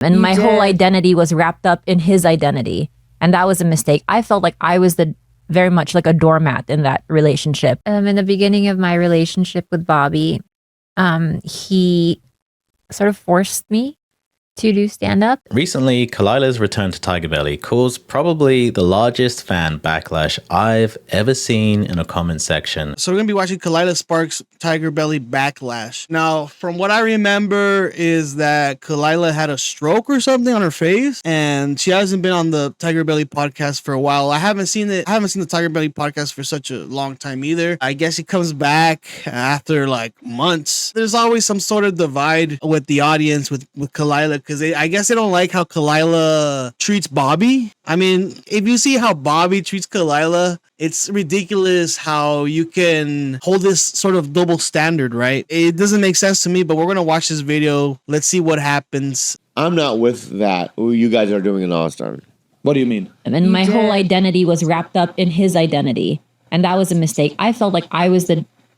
And You my did. whole identity was wrapped up in his identity. And that was a mistake. I felt like I was very much like a doormat in that relationship. In the beginning of my relationship with Bobby, he sort of forced me to do stand-up. Recently, Khalyla's return to Tigerbelly caused probably the largest fan backlash I've ever seen in a comment section. So we're going to be watching Khalyla Sparks' Tigerbelly Backlash. Now, from what I remember is that Khalyla had a stroke or something on her face, and she hasn't been on the Tigerbelly podcast for a while. I haven't seen the Tigerbelly podcast for such a long time either. I guess she comes back after like months. There's always some sort of divide with the audience with Khalyla, because I guess they don't like how Khalyla treats Bobby. I mean, if you see how Bobby treats Khalyla, it's ridiculous how you can hold this sort of double standard, right? It doesn't make sense to me, but we're going to watch this video. Let's see what happens. I'm not with that. You guys are doing an All-Star. What do you mean? And my whole identity was wrapped up in his identity. And that was a mistake. I felt like I was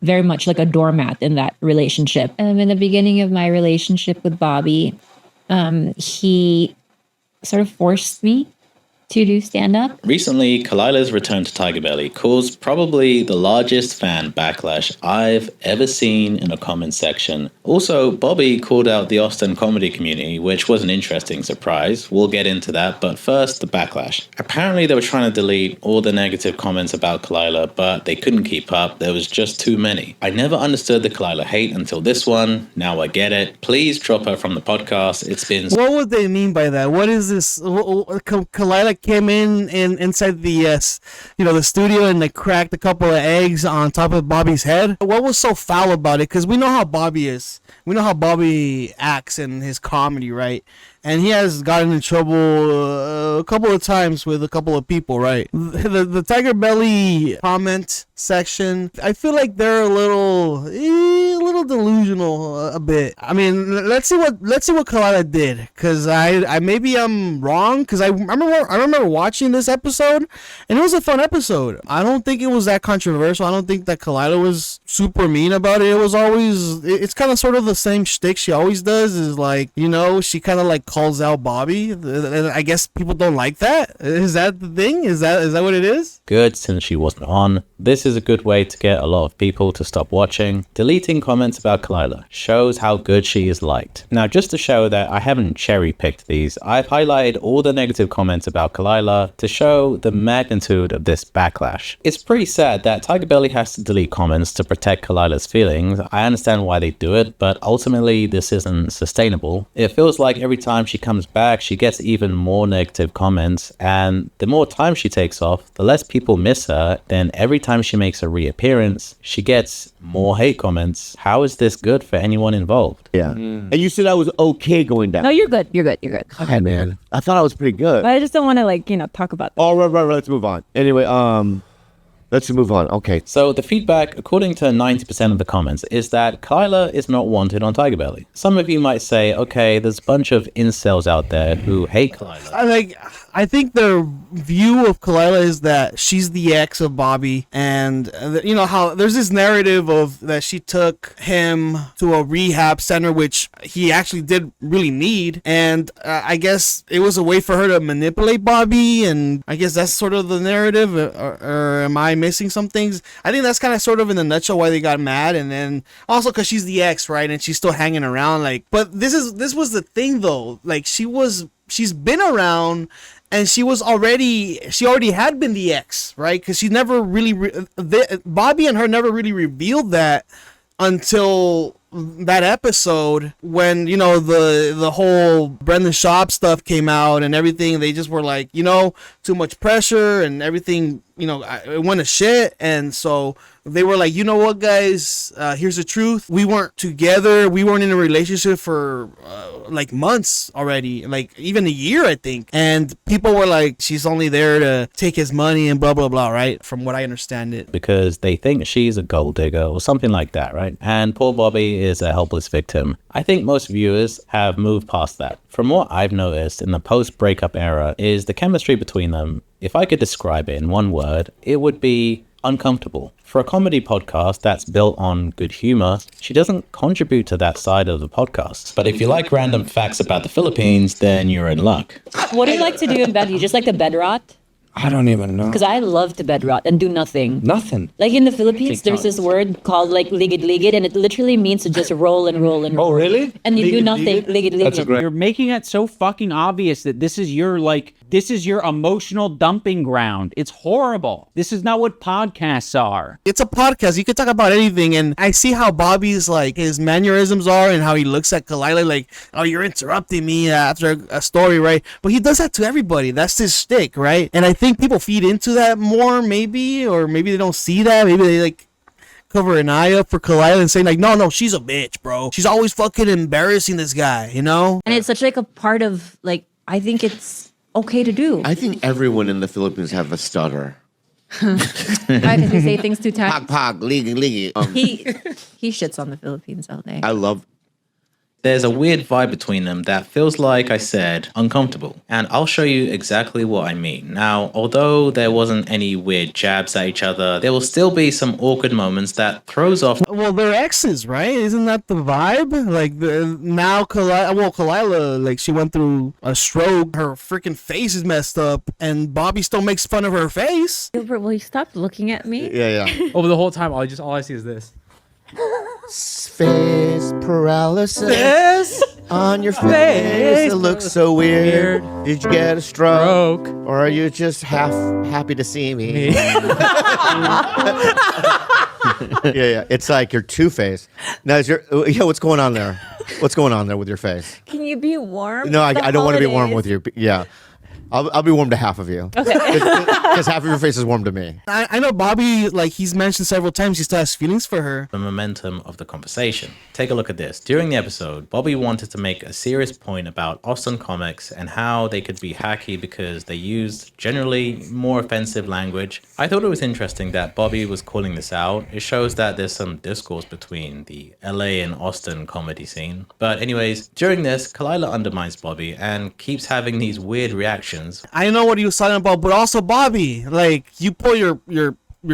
very much like a doormat in that relationship. In the beginning of my relationship with Bobby, he sort of forced me to do stand-up. Recently, Khalyla's return to Tigerbelly caused probably the largest fan backlash I've ever seen in a comment section. Also, Bobby called out the Austin comedy community, which was an interesting surprise. We'll get into that, but first, the backlash. Apparently, they were trying to delete all the negative comments about Khalyla, but they couldn't keep up. There was just too many. I never understood the Khalyla hate until this one. Now I get it. Please drop her from the podcast. It's been... What would they mean by that? What is this? Khalyla came in inside the the studio and they cracked a couple of eggs on top of Bobby's head. What was so foul about it? Because we know how Bobby is. We know how Bobby acts in his comedy, right? And he has gotten in trouble a couple of times with a couple of people, right? The Tigerbelly comment section, I feel like they're a little delusional a bit. I mean, let's see what Khalyla did, because I maybe I'm wrong, because I remember watching this episode and it was a fun episode. I don't think it was that controversial. I don't think that Khalyla was super mean about it. It was always, it's kind of sort of the same shtick she always does, is like, she kind of like calls out Bobby. I guess people don't like that. Is that the thing? Is that what it is? Good, since she wasn't on. This is a good way to get a lot of people to stop watching. Deleting comments about Khalyla shows how good she is liked. Now, just to show that I haven't cherry-picked these, I've highlighted all the negative comments about Khalyla to show the magnitude of this backlash. It's pretty sad that Tigerbelly has to delete comments to protect Khalyla's feelings. I understand why they do it, but ultimately this isn't sustainable. It feels like every time she comes back, she gets even more negative comments, and the more time she takes off, the less people miss her. Then every time she makes a reappearance, she gets more hate comments. How is this good for anyone involved? Yeah. And you said I was okay going down. No, you're good. You're good. You're good. Okay, man. I thought I was pretty good. But I just don't want to talk about that. Oh, right. Let's move on. Anyway, let's move on. Okay. So the feedback, according to 90% of the comments, is that Khalyla is not wanted on Tigerbelly. Some of you might say, okay, there's a bunch of incels out there who hate Khalyla. I think their view of Khalyla is that she's the ex of Bobby, and how there's this narrative of that she took him to a rehab center, which he actually did really need, and I guess it was a way for her to manipulate Bobby, and I guess that's sort of the narrative, or am I missing some things? I think that's kind of sort of in a nutshell why they got mad, and then also because she's the ex, right, and she's still hanging around, but this was the thing though, she's been around, and she already had been the ex, right? Because she never really, Bobby and her never really revealed that until that episode when, the whole Brendan Schaub stuff came out and everything. They just were like, too much pressure and everything, it went to shit. And so they were like, you know what, guys, here's the truth. We weren't together. We weren't in a relationship for months already, even a year, I think. And people were like, she's only there to take his money and blah, blah, blah, right? From what I understand it. Because they think she's a gold digger or something like that, right? And poor Bobby is a helpless victim. I think most viewers have moved past that. From what I've noticed in the post-breakup era is the chemistry between them. If I could describe it in one word, it would be uncomfortable. For a comedy podcast that's built on good humor, she doesn't contribute to that side of the podcast. But if you like random facts about the Philippines, then you're in luck. What do you like to do in bed? You just like to bed rot? I don't even know. Because I love to bed rot and do nothing. Nothing. Like in the Philippines, there's this word called like ligid-ligid, and it literally means to just roll and roll and roll. Oh, really? And you do nothing, ligid-ligid. That's a great. You're making it so fucking obvious that this is your emotional dumping ground. It's horrible. This is not what podcasts are. It's a podcast. You can talk about anything, and I see how Bobby's like his mannerisms are, and how he looks at Khalyla like, "Oh, you're interrupting me after a story, right?" But he does that to everybody. That's his shtick, right? And I think people feed into that more, maybe, or maybe they don't see that. Maybe they like cover an eye up for Khalyla and saying like, no, she's a bitch, bro. She's always fucking embarrassing this guy, you know? And it's such like a part of like, I think it's okay to do. I think everyone in the Philippines have a stutter. Right, because we say things 2 times. Pog, pog, ligi. He shits on the Philippines all day. I love. There's a weird vibe between them that feels like I said uncomfortable, and I'll show you exactly what I mean. Now, although there wasn't any weird jabs at each other, there will still be some awkward moments that throws off. Well, they're exes, right? Isn't that the vibe? Like now Khalyla, like she went through a stroke, her freaking face is messed up, and Bobby still makes fun of her face. Gilbert, will you stop looking at me? Yeah. Over the whole time, all I see is this. Face paralysis on your face. It looks so weird. Did you get a stroke? Or are you just half happy to see me? Yeah. It's like you're two-faced. Now, what's going on there? What's going on there with your face? Can you be warm? No, I don't want to be warm with you. Yeah. I'll be warm to half of you. Okay. Because half of your face is warm to me. I know Bobby, like he's mentioned several times, he still has feelings for her. The momentum of the conversation. Take a look at this. During the episode, Bobby wanted to make a serious point about Austin comics and how they could be hacky because they used generally more offensive language. I thought it was interesting that Bobby was calling this out. It shows that there's some discourse between the LA and Austin comedy scene. But anyways, during this, Khalyla undermines Bobby and keeps having these weird reactions. I know what he was talking about, but also Bobby, like you pull your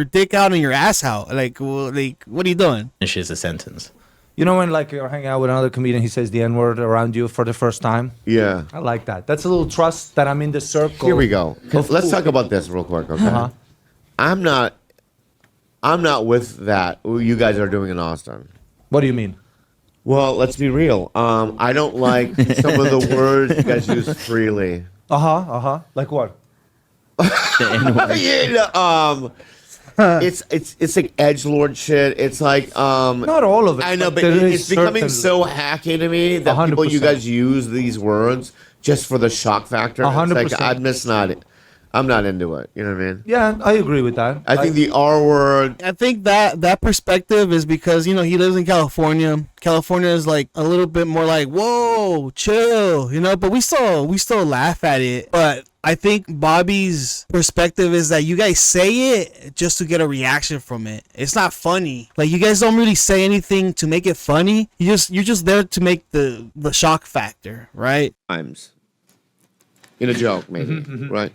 dick out and your ass out. Like what are you doing? Finishes a sentence. You know when like you're hanging out with another comedian, he says the N-word around you for the first time? Yeah. I like that. That's a little trust that I'm in the circle. Here we go. Let's talk about this real quick, okay? Uh-huh. I'm not with that. You guys are doing in Austin. What do you mean? Well, let's be real. I don't like some of the words you guys use freely. Like what? It's like edgelord shit. It's like Not all of it. I know, but there is it's becoming certain- so hacky to me that 100%. people, you guys use these words just for the shock factor. 100%. It's like I'm not into it. You know what I mean? Yeah, I agree with that. I think the R word. I think that perspective is because, you know, he lives in California. California is like a little bit more like, whoa, chill, you know, but we still laugh at it. But I think Bobby's perspective is that you guys say it just to get a reaction from it. It's not funny. Like you guys don't really say anything to make it funny. You're just there to make the shock factor, right? Times. In a joke, maybe, right?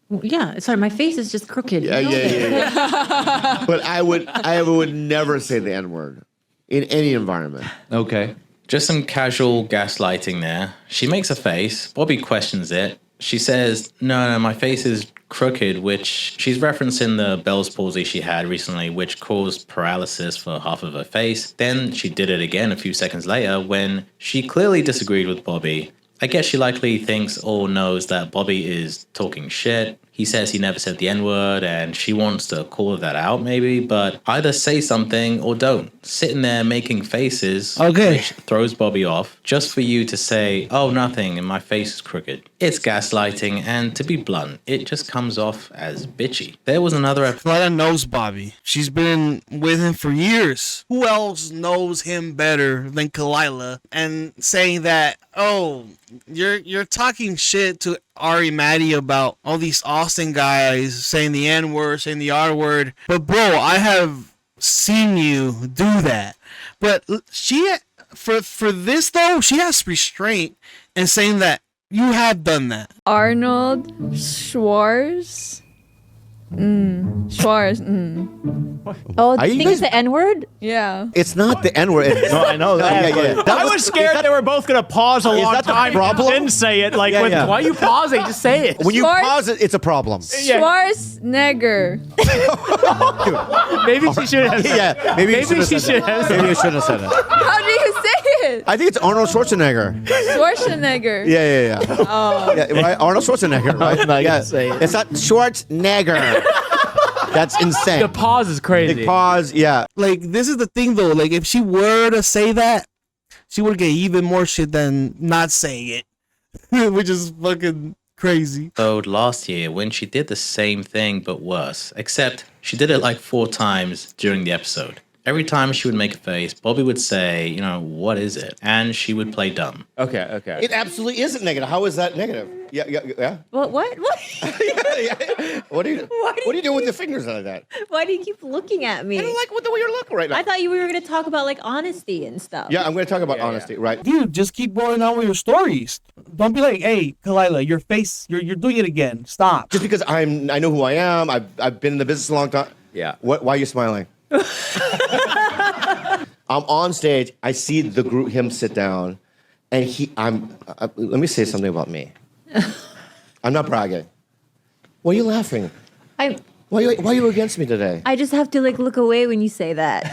Yeah, sorry, my face is just crooked. Yeah. But I would never say the N-word in any environment. Okay. Just some casual gaslighting there. She makes a face. Bobby questions it. She says, no, my face is crooked, which she's referencing the Bell's palsy she had recently, which caused paralysis for half of her face. Then she did it again a few seconds later when she clearly disagreed with Bobby. I guess she likely thinks or knows that Bobby is talking shit. He says he never said the N-word, and she wants to call that out maybe, but either say something or don't. Sitting there making faces, which throws Bobby off, just for you to say, oh, nothing, and my face is crooked. It's gaslighting, and to be blunt, it just comes off as bitchy. There was another episode. Khalyla knows Bobby. She's been with him for years. Who else knows him better than Khalyla? And saying that, oh, you're talking shit to Ari Maddie about all these Austin guys saying the N-word, saying the R-word. But bro, I have seen you do that. But she, for this though, she has restraint in saying that you have done that. Arnold Schwartz. Schwarz. Oh, Are you think guys- it's the N word? Yeah. It's not the N word. No, I know that. Yeah. I was scared they were both going to pause a long that the time problem? and then say it. Like, Yeah, with, yeah. why are you pausing? Just say it. When you Schwarz- pause it, it's a problem. Schwarzenegger. Maybe she should have. Yeah, maybe you shouldn't she have said should that. have. Maybe you shouldn't have said it. How do you say it? I think it's Arnold Schwarzenegger. Schwarzenegger. Yeah. Oh. Yeah, right? Arnold Schwarzenegger, right? I'm not yeah. gonna say it. It's not Schwarzenegger. That's insane. The pause is crazy. The pause, yeah. Like, this is the thing though. Like, if she were to say that, she would get even more shit than not saying it, which is fucking crazy. Last year when she did the same thing but worse, except she did it like 4 times during the episode. Every time she would make a face, Bobby would say, what is it? And she would play dumb. Okay. It absolutely isn't negative. How is that negative? Yeah. What? yeah. What are you doing with your fingers like that? Why do you keep looking at me? I don't like the way you're looking right now. I thought we were going to talk about like honesty and stuff. Yeah, I'm going to talk about honesty, right? Dude, just keep going on with your stories. Don't be like, hey, Khalyla, your face, you're doing it again. Stop. Just because I know who I am, I've been in the business a long time. Yeah. Why are you smiling? I'm on stage. I see the group, him sit down, and let me say something about me. I'm not bragging. Why are you laughing? Why are you against me today? I just have to like look away when you say that.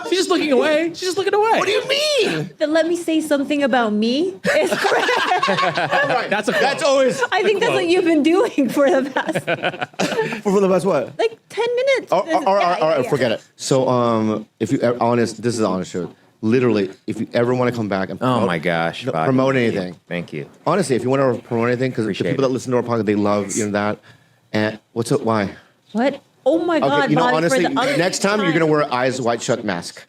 She's just looking away. She's just looking away. What do you mean? Then let me say something about me. It's Right. That's always I think that's what you've been doing for the past for the best what? like 10 minutes. All right, forget it. So, if you honest, this is the honest truth. Literally, if you ever want to come back and Oh my gosh. Bobby. promote anything, Thank you. honestly, if you want to promote anything, because the Appreciate people it. that listen to our podcast, they love that. And what's it? Why? What? Oh my God, Okay, Bobby, honestly, for the other next time you're gonna wear an eyes wide shut mask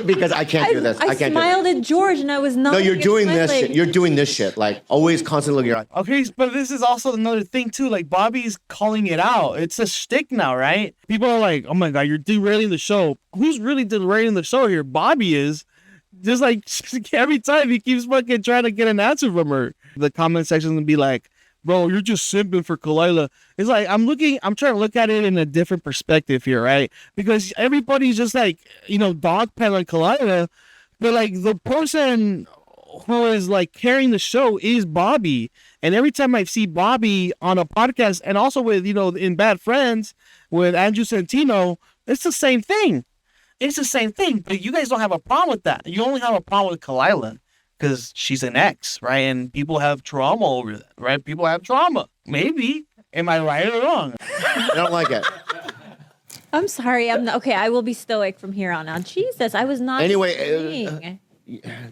because I can't do this. I can't do smiled at George and I was not. it. No, you're doing this smiling. shit. You're doing this shit. Like always, constantly looking at your eyes. Okay, but this is also another thing too. Like, Bobby's calling it out. It's a shtick now, right? People are like, "Oh my God, you're derailing the show." Who's really derailing the show here? Bobby is. Just like every time he keeps fucking trying to get an answer from her. The comment section will be like, "Bro, you're just simping for Khalyla." It's like I'm trying to look at it in a different perspective here, right? Because everybody's just like, dogpedaling Khalyla, but like the person who is like carrying the show is Bobby. And every time I see Bobby on a podcast and also with, in Bad Friends with Andrew Santino, it's the same thing. It's the same thing. But you guys don't have a problem with that. You only have a problem with Khalyla because she's an ex, right? And people have trauma over that, right? People have trauma. Maybe. Am I right or wrong? I don't like it. I'm sorry. I'm not, okay. I will be stoic from here on out. Jesus, I was not. Anyway, saying.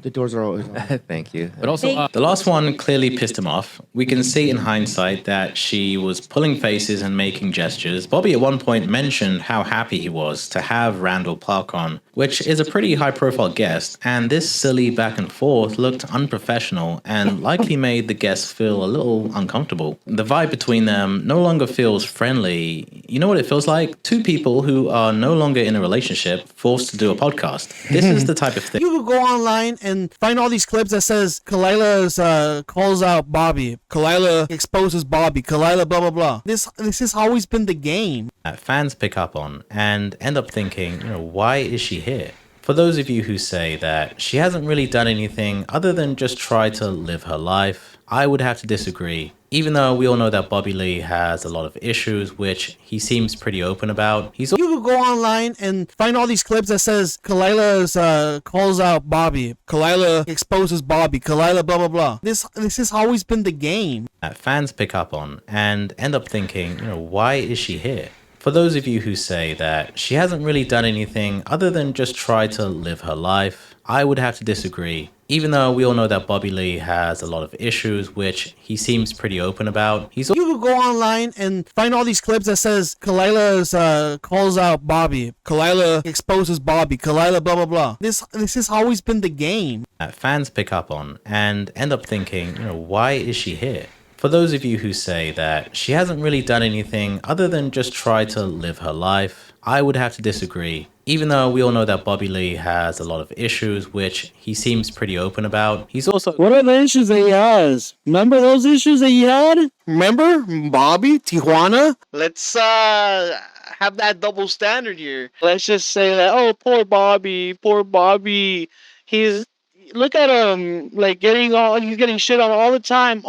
The doors are always on. Thank you. But also, the last one clearly pissed him off. We can see in hindsight that she was pulling faces and making gestures. Bobby at one point mentioned how happy he was to have Randall Park on, which is a pretty high-profile guest, and this silly back and forth looked unprofessional and likely made the guests feel a little uncomfortable. The vibe between them no longer feels friendly. You know what it feels like? Two people who are no longer in a relationship forced to do a podcast. This is the type of thing. You could go online and find all these clips that says Khalyla calls out Bobby. Khalyla exposes Bobby. Khalyla blah blah blah. This has always been the game. That fans pick up on and end up thinking, why is she here? For those of you who say that she hasn't really done anything other than just try to live her life, I would have to disagree. Even though we all know that Bobby Lee has a lot of issues, which he seems pretty open about, you could go online and find all these clips that says Khalyla calls out Bobby. Khalyla exposes Bobby. Khalyla blah blah blah. This has always been the game. that fans pick up on and end up thinking, why is she here? For those of you who say that she hasn't really done anything other than just try to live her life, I would have to disagree. Even though we all know that Bobby Lee has a lot of issues, which he seems pretty open about, you could go online and find all these clips that says Khalyla calls out Bobby. Khalyla exposes Bobby. Khalyla blah blah blah. This has always been the game. that fans pick up on and end up thinking, why is she here? For those of you who say that she hasn't really done anything other than just try to live her life, I would have to disagree. Even though we all know that Bobby Lee has a lot of issues, which he seems pretty open about, he's also... What are the issues that he has? Remember those issues that he had? Remember? Bobby? Tijuana? Let's have that double standard here. Let's just say that, oh, poor Bobby. He's... Look at him, like he's getting shit on all the time.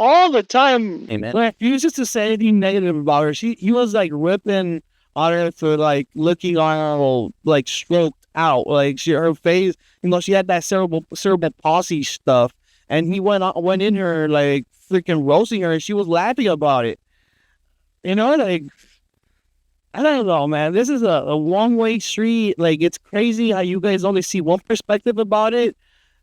Amen. Like, he was just to say anything negative about her. He was like ripping on her for like looking on her like stroked out. Like her face, she had that cerebral palsy stuff, and he went in her like freaking roasting her, and she was laughing about it. Like I don't know, man. This is a one-way street. Like, it's crazy how you guys only see one perspective about it.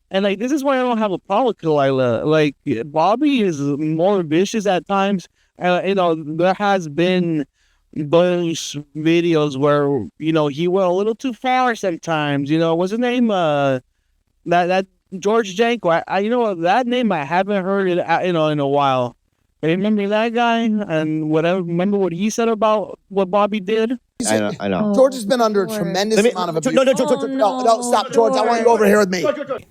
And, like, this is why I don't have a problem with Khalyla. Like, Bobby is more vicious at times. There has been those videos where, he went a little too far sometimes. What's his name? That George Janko. That name I haven't heard it, in a while. Remember that guy? And remember what he said about what Bobby did? I know. George has been under a tremendous amount of abuse. No, stop, George. I want you over here with me.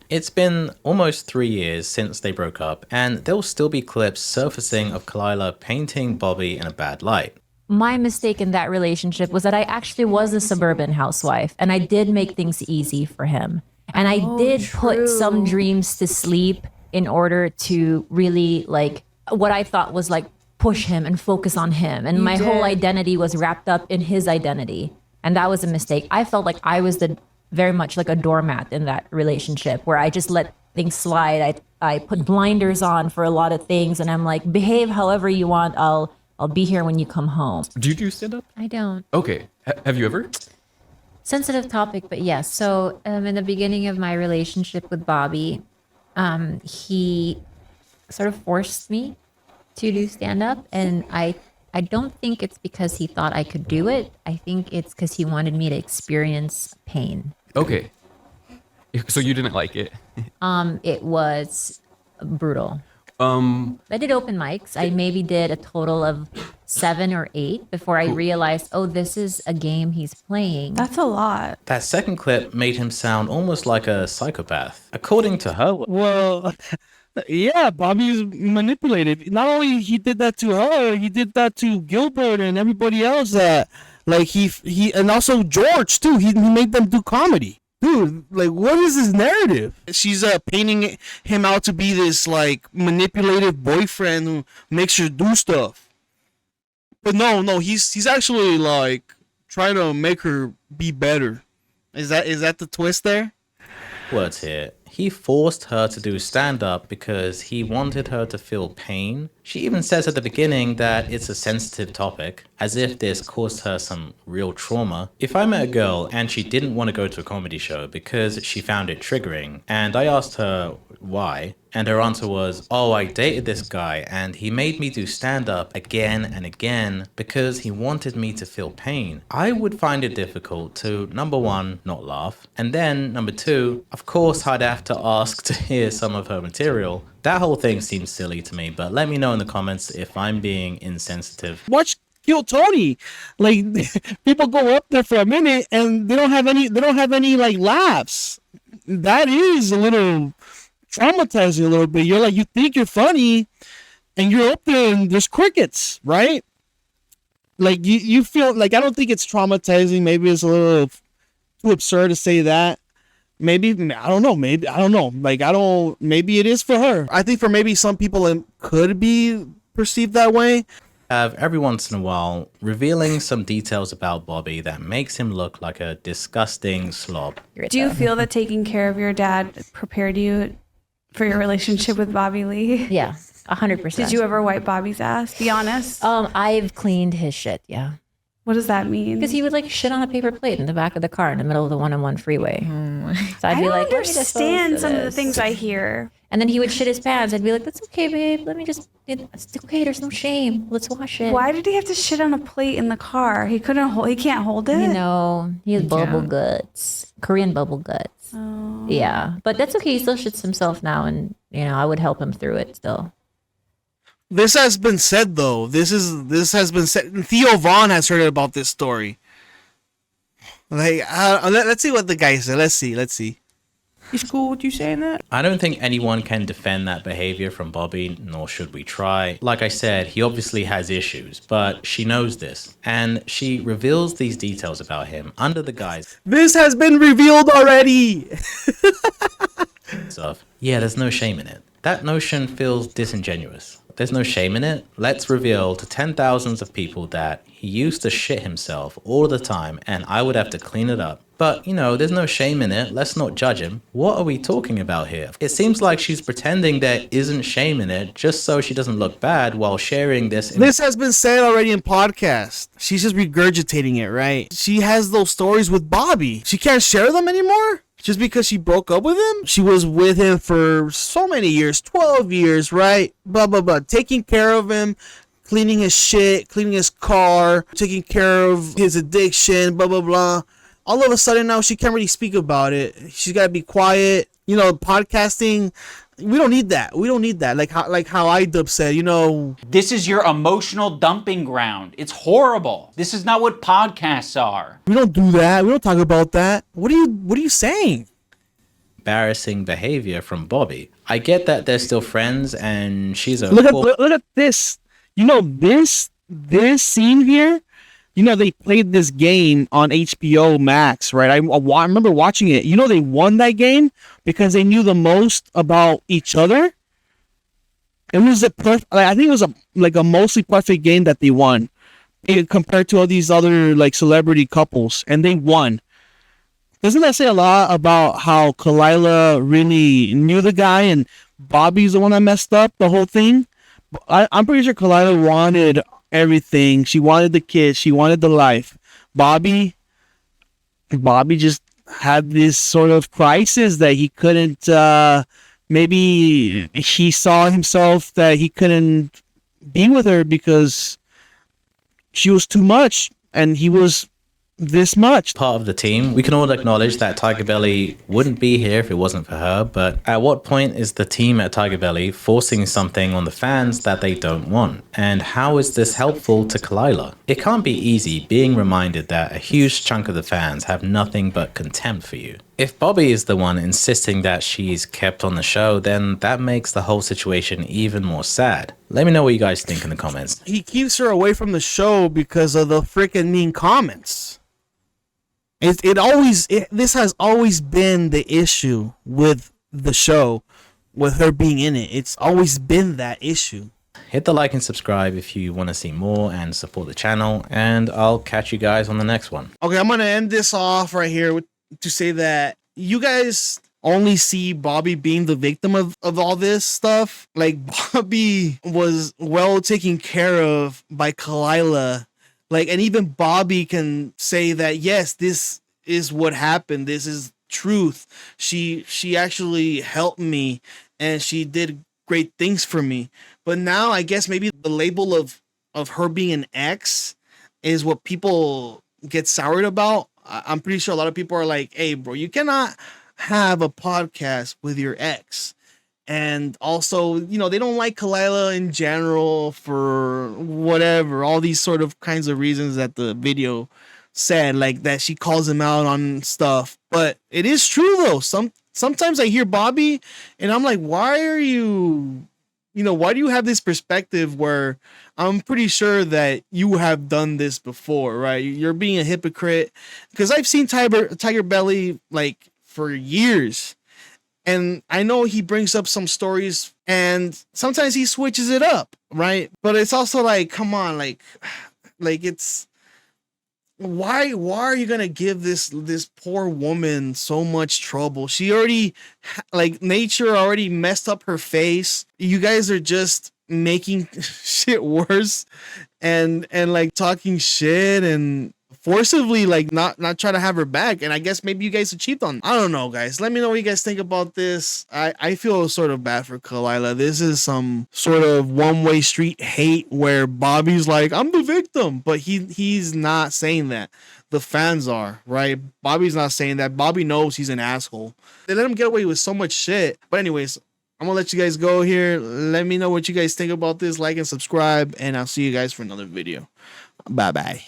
It's been almost 3 years since they broke up, and there'll still be clips surfacing of Khalyla painting Bobby in a bad light. My mistake in that relationship was that I actually was a suburban housewife, and I did make things easy for him. And I did put some dreams to sleep in order to really, like, what I thought was like push him and focus on him. And my whole identity was wrapped up in his identity. And that was a mistake. I felt like I was very much like a doormat in that relationship where I just let things slide. I put blinders on for a lot of things. And I'm like, behave however you want. I'll be here when you come home. Do you do stand-up? I don't. Okay. Have you ever? Sensitive topic, but yes. So in the beginning of my relationship with Bobby, he sort of forced me to do stand-up, and I don't think it's because he thought I could do it. I think it's because he wanted me to experience pain. Okay. So you didn't like it? It was brutal. I did open mics. I maybe did a total of 7 or 8 before I realized, oh, this is a game he's playing. That's a lot. That second clip made him sound almost like a psychopath. According to her... Well... Yeah, Bobby's manipulated. Not only he did that to her, he did that to Gilbert and everybody else. That, like, he and also George too. He made them do comedy. Dude, like, what is his narrative? She's painting him out to be this like manipulative boyfriend who makes her do stuff. But no, he's actually like trying to make her be better. Is that the twist there? Words here. He forced her to do stand-up because he wanted her to feel pain. She even says at the beginning that it's a sensitive topic, as if this caused her some real trauma. If I met a girl and she didn't want to go to a comedy show because she found it triggering, and I asked her why, and her answer was, oh, I dated this guy and he made me do stand-up again and again because he wanted me to feel pain, I would find it difficult to, number one, not laugh, and then, number two, of course I'd have to ask to hear some of her material. That whole thing seems silly to me, but let me know in the comments if I'm being insensitive. Watch Kill Tony. Like, people go up there for a minute and they don't have any like laughs. That is a little traumatizing a little bit. You're like, you think you're funny and you're up there and there's crickets, right? Like you feel like, I don't think it's traumatizing. Maybe it's a little too absurd to say that. Maybe, I don't know. Maybe it is for her. I think for maybe some people it could be perceived that way. Have every once in a while revealing some details about Bobby that makes him look like a disgusting slob. Do you feel that taking care of your dad prepared you for your relationship with Bobby Lee? Yeah, 100%. Did you ever wipe Bobby's ass? Be honest. I've cleaned his shit, yeah. What does that mean? Because he would like shit on a paper plate in the back of the car in the middle of the 101 freeway. So I'd I be don't like, understand some of the things I hear. And then he would shit his pants. I'd be like, that's okay, babe. Let me just, it's okay. There's no shame. Let's wash it. Why did he have to shit on a plate in the car? He can't hold it? You know, he has bubble guts. Korean bubble guts. Oh. Yeah. But that's okay. He still shits himself now. And, I would help him through it still. This has been said, though. This has been said. Theo Vaughn has heard about this story. Like, let's see what the guy said. Let's see. It's cool with you saying that? I don't think anyone can defend that behavior from Bobby, nor should we try. Like I said, he obviously has issues, but she knows this, and she reveals these details about him under the guise This has been revealed already. of, yeah, there's no shame in it. That notion feels disingenuous. There's no shame in it. Let's reveal to 10,000s of people that he used to shit himself all the time and I would have to clean it up. But, you know, there's no shame in it. Let's not judge him. What are we talking about here? It seems like she's pretending there isn't shame in it just so she doesn't look bad while sharing this. This has been said already in podcast. She's just regurgitating it, right? She has those stories with Bobby. She can't share them anymore? Just because she broke up with him? She was with him for so many years, 12 years, right? Blah, blah, blah. Taking care of him, cleaning his shit, cleaning his car, taking care of his addiction, blah, blah, blah. All of a sudden now she can't really speak about it. She's got to be quiet. You know, podcasting, we don't need that. We don't need that. Like how iDub said, you know. This is your emotional dumping ground. It's horrible. This is not what podcasts are. We don't do that. We don't talk about that. What are you saying? Embarrassing behavior from Bobby. I get that they're still friends and she's a look at this. You know, this scene here, you know, they played this game on HBO Max, right? I remember watching it. You know, they won that game because they knew the most about each other. It was I think it was a mostly perfect game that they won compared to all these other like celebrity couples, and they won. Doesn't that say a lot about how Khalyla really knew the guy and Bobby's the one that messed up the whole thing? I'm pretty sure Khalyla wanted everything. She wanted the kids. She wanted the life. Bobby just had this sort of crisis that he couldn't, maybe he saw himself that he couldn't be with her because she was too much and he was this much. Part of the team. We can all acknowledge that Tigerbelly wouldn't be here if it wasn't for her, but at what point is the team at Tigerbelly forcing something on the fans that they don't want? And how is this helpful to Khalyla? It can't be easy being reminded that a huge chunk of the fans have nothing but contempt for you. If Bobby is the one insisting that she's kept on the show, then that makes the whole situation even more sad. Let me know what you guys think in the comments. He keeps her away from the show because of the freaking mean comments. This has always been the issue with the show, with her being in it. It's always been that issue. Hit the like and subscribe if you want to see more and support the channel, and I'll catch you guys on the next one. Okay, I'm going to end this off right here to say that you guys only see Bobby being the victim of all this stuff. Like, Bobby was well taken care of by Khalyla. Like, and even Bobby can say that, yes, this is what happened. This is truth. She actually helped me and she did great things for me. But now I guess maybe the label of her being an ex is what people get soured about. I'm pretty sure a lot of people are like, hey, bro, you cannot have a podcast with your ex. And also, you know, they don't like Khalyla in general for whatever, all these sort of kinds of reasons that the video said, like that she calls him out on stuff. But it is true though. Sometimes I hear Bobby and I'm like, why do you have this perspective where I'm pretty sure that you have done this before, right? You're being a hypocrite. Because I've seen Tigerbelly like for years. And I know he brings up some stories and sometimes he switches it up, right? But it's also like, come on, like it's why are you gonna give this poor woman so much trouble? She already, like, nature already messed up her face. You guys are just making shit worse and like talking shit and forcibly like not try to have her back. And I guess maybe you guys achieved on. I don't know, guys. Let me know what you guys think about this. I feel sort of bad for Khalyla. This is some sort of one-way street hate where Bobby's like, I'm the victim, but he's not saying that. The fans are, right? Bobby's not saying that. Bobby knows he's an asshole. They let him get away with so much shit. But anyways, I'm gonna let you guys go here. Let me know what you guys think about this. Like and subscribe, and I'll see you guys for another video. Bye bye.